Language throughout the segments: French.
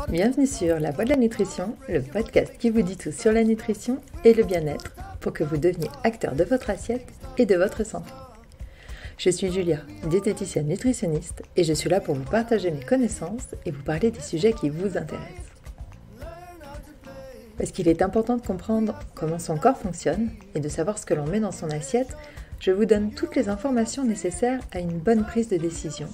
Bienvenue sur La Voix de la Nutrition, le podcast qui vous dit tout sur la nutrition et le bien-être pour que vous deveniez acteur de votre assiette et de votre santé. Je suis Julia, diététicienne nutritionniste et je suis là pour vous partager mes connaissances et vous parler des sujets qui vous intéressent. Parce qu'il est important de comprendre comment son corps fonctionne et de savoir ce que l'on met dans son assiette, je vous donne toutes les informations nécessaires à une bonne prise de décision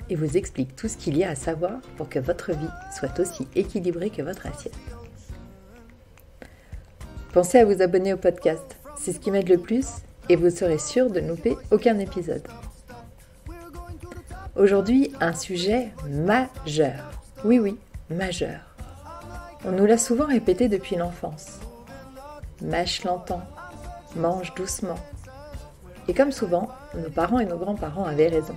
et vous explique tout ce qu'il y a à savoir pour que votre vie soit aussi équilibrée que votre assiette. Pensez à vous abonner au podcast, c'est ce qui m'aide le plus et vous serez sûr de ne louper aucun épisode. Aujourd'hui, un sujet majeur. Oui, majeur. On nous l'a souvent répété depuis l'enfance. Mâche lentement, mange doucement. Et comme souvent, nos parents et nos grands-parents avaient raison.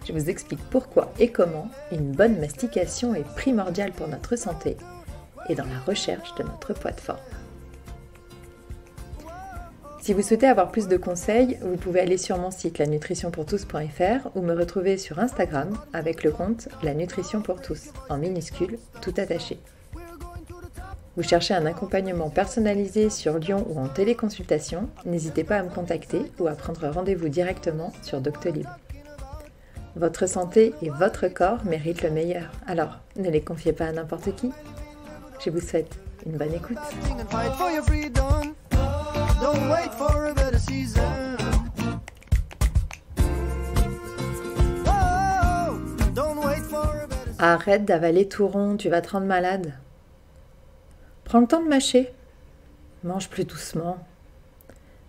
Je vous explique pourquoi et comment une bonne mastication est primordiale pour notre santé et dans la recherche de notre poids de forme. Si vous souhaitez avoir plus de conseils, vous pouvez aller sur mon site lanutritionpourtous.fr ou me retrouver sur Instagram avec le compte La Nutrition pour tous, en minuscule, tout attaché. Vous cherchez un accompagnement personnalisé sur Lyon ou en téléconsultation, n'hésitez pas à me contacter ou à prendre rendez-vous directement sur Doctolib. Votre santé et votre corps méritent le meilleur, alors ne les confiez pas à n'importe qui. Je vous souhaite une bonne écoute. Arrête d'avaler tout rond, tu vas te rendre malade. Prends le temps de mâcher. Mange plus doucement.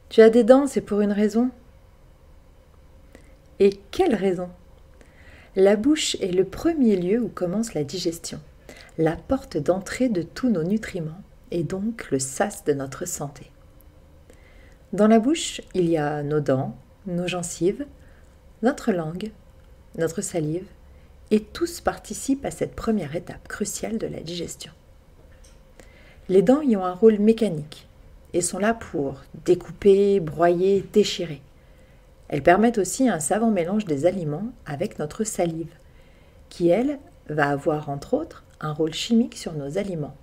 Tu as des dents, c'est pour une raison. Et quelle raison ? La bouche est le premier lieu où commence la digestion, la porte d'entrée de tous nos nutriments et donc le sas de notre santé. Dans la bouche, il y a nos dents, nos gencives, notre langue, notre salive et tous participent à cette première étape cruciale de la digestion. Les dents y ont un rôle mécanique et sont là pour découper, broyer, déchirer. Elles permettent aussi un savant mélange des aliments avec notre salive, qui, elle, va avoir entre autres un rôle chimique sur nos aliments,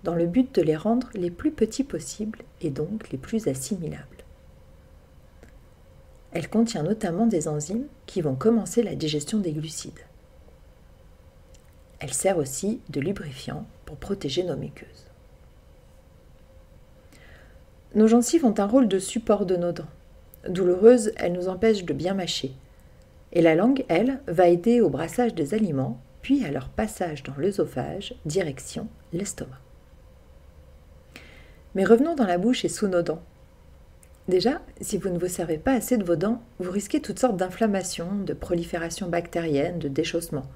dans le but de les rendre les plus petits possibles et donc les plus assimilables. Elle contient notamment des enzymes qui vont commencer la digestion des glucides. Elle sert aussi de lubrifiant pour protéger nos muqueuses. Nos gencives ont un rôle de support de nos dents. Douloureuse, elle nous empêche de bien mâcher. Et la langue, elle, va aider au brassage des aliments, puis à leur passage dans l'œsophage, direction l'estomac. Mais revenons dans la bouche et sous nos dents. Déjà, si vous ne vous servez pas assez de vos dents, vous risquez toutes sortes d'inflammations, de prolifération bactérienne, de déchaussement.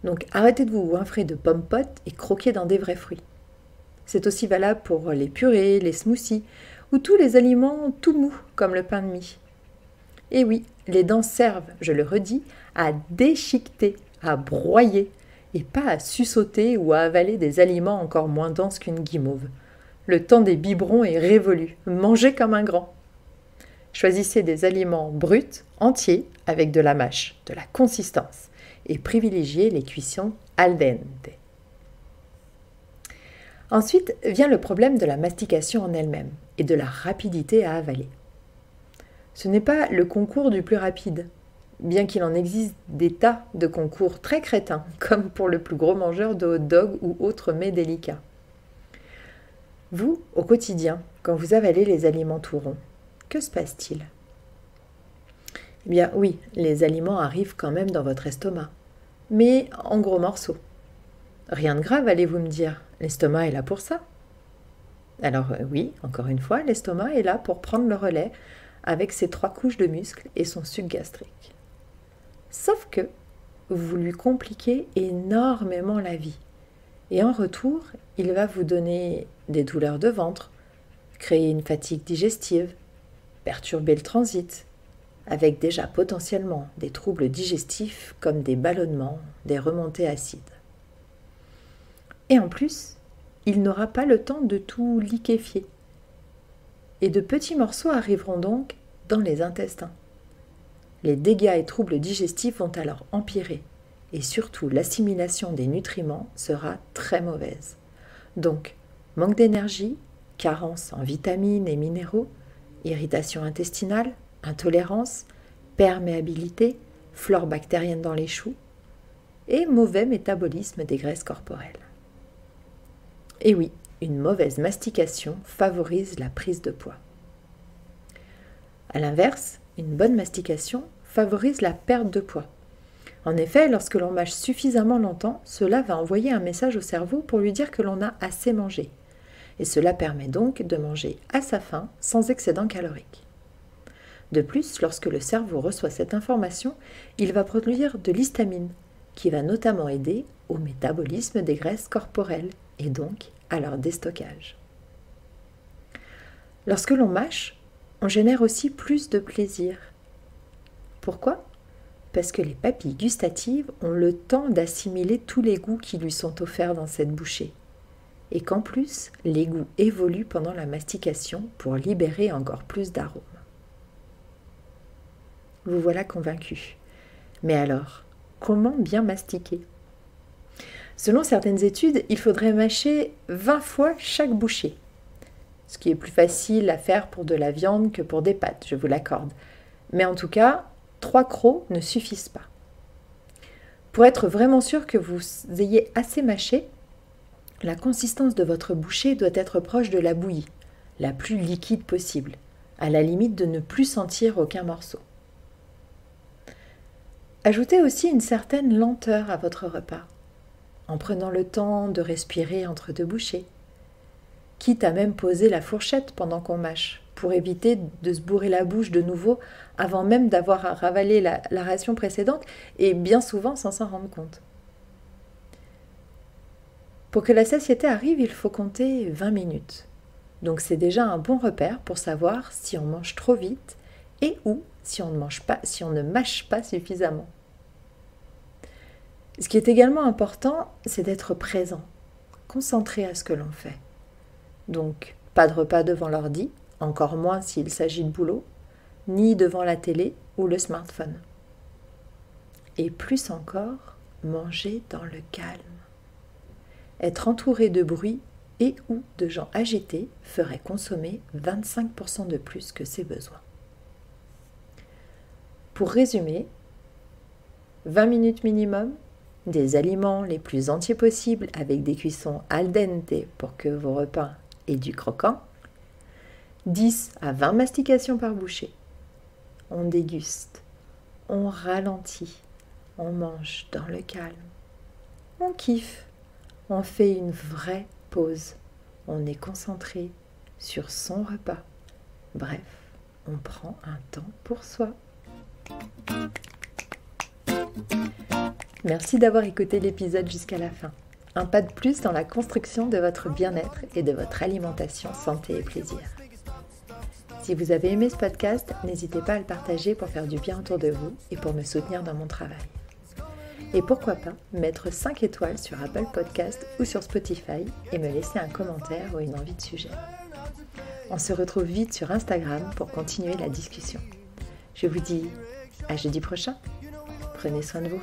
Donc arrêtez de vous goinfrer de pommes-potes et croquez dans des vrais fruits. C'est aussi valable pour les purées, les smoothies, ou tous les aliments tout mous, comme le pain de mie. Et oui, les dents servent, je le redis, à déchiqueter, à broyer, et pas à suçoter ou à avaler des aliments encore moins denses qu'une guimauve. Le temps des biberons est révolu, mangez comme un grand. Choisissez des aliments bruts, entiers, avec de la mâche, de la consistance, et privilégiez les cuissons al dente. Ensuite vient le problème de la mastication en elle-même et de la rapidité à avaler. Ce n'est pas le concours du plus rapide, bien qu'il en existe des tas de concours très crétins, comme pour le plus gros mangeur de hot-dog ou autres mets délicats. Vous, au quotidien, quand vous avalez les aliments tout ronds, que se passe-t-il ? Eh bien oui, les aliments arrivent quand même dans votre estomac, mais en gros morceaux. Rien de grave, allez-vous me dire, l'estomac est là pour ça. Alors oui, encore une fois, l'estomac est là pour prendre le relais avec ses 3 couches de muscles et son suc gastrique. Sauf que vous lui compliquez énormément la vie. Et en retour, il va vous donner des douleurs de ventre, créer une fatigue digestive, perturber le transit, avec déjà potentiellement des troubles digestifs comme des ballonnements, des remontées acides. Et en plus, il n'aura pas le temps de tout liquéfier. Et de petits morceaux arriveront donc dans les intestins. Les dégâts et troubles digestifs vont alors empirer et surtout l'assimilation des nutriments sera très mauvaise. Donc, manque d'énergie, carence en vitamines et minéraux, irritation intestinale, intolérance, perméabilité, flore bactérienne dans les choux et mauvais métabolisme des graisses corporelles. Et oui, une mauvaise mastication favorise la prise de poids. A l'inverse, une bonne mastication favorise la perte de poids. En effet, lorsque l'on mâche suffisamment longtemps, cela va envoyer un message au cerveau pour lui dire que l'on a assez mangé. Et cela permet donc de manger à sa faim sans excédent calorique. De plus, lorsque le cerveau reçoit cette information, il va produire de l'histamine, qui va notamment aider au métabolisme des graisses corporelles et donc à leur déstockage. Lorsque l'on mâche, on génère aussi plus de plaisir. Pourquoi ? Parce que les papilles gustatives ont le temps d'assimiler tous les goûts qui lui sont offerts dans cette bouchée. Et qu'en plus, les goûts évoluent pendant la mastication pour libérer encore plus d'arômes. Vous voilà convaincu. Mais alors, comment bien mastiquer ? Selon certaines études, il faudrait mâcher 20 fois chaque bouchée. Ce qui est plus facile à faire pour de la viande que pour des pâtes, je vous l'accorde. Mais en tout cas, 3 crocs ne suffisent pas. Pour être vraiment sûr que vous ayez assez mâché, la consistance de votre bouchée doit être proche de la bouillie, la plus liquide possible, à la limite de ne plus sentir aucun morceau. Ajoutez aussi une certaine lenteur à votre repas, en prenant le temps de respirer entre 2 bouchées, quitte à même poser la fourchette pendant qu'on mâche, pour éviter de se bourrer la bouche de nouveau avant même d'avoir ravalé la ration précédente et bien souvent sans s'en rendre compte. Pour que la satiété arrive, il faut compter 20 minutes. Donc c'est déjà un bon repère pour savoir si on mange trop vite et ou si on ne mâche pas suffisamment. Ce qui est également important, c'est d'être présent, concentré à ce que l'on fait. Donc, pas de repas devant l'ordi, encore moins s'il s'agit de boulot, ni devant la télé ou le smartphone. Et plus encore, manger dans le calme. Être entouré de bruit et ou de gens agités ferait consommer 25% de plus que ses besoins. Pour résumer, 20 minutes minimum, des aliments les plus entiers possibles avec des cuissons al dente pour que vos repas aient du croquant, 10 à 20 mastications par bouchée. On déguste, on ralentit, on mange dans le calme, on kiffe, on fait une vraie pause, on est concentré sur son repas. Bref, on prend un temps pour soi. Merci d'avoir écouté l'épisode jusqu'à la fin. Un pas de plus dans la construction de votre bien-être et de votre alimentation santé et plaisir. Si vous avez aimé ce podcast, n'hésitez pas à le partager pour faire du bien autour de vous et pour me soutenir dans mon travail. Et pourquoi pas mettre 5 étoiles sur Apple Podcast ou sur Spotify et me laisser un commentaire ou une envie de sujet. On se retrouve vite sur Instagram pour continuer la discussion. Je vous dis à jeudi prochain. Prenez soin de vous.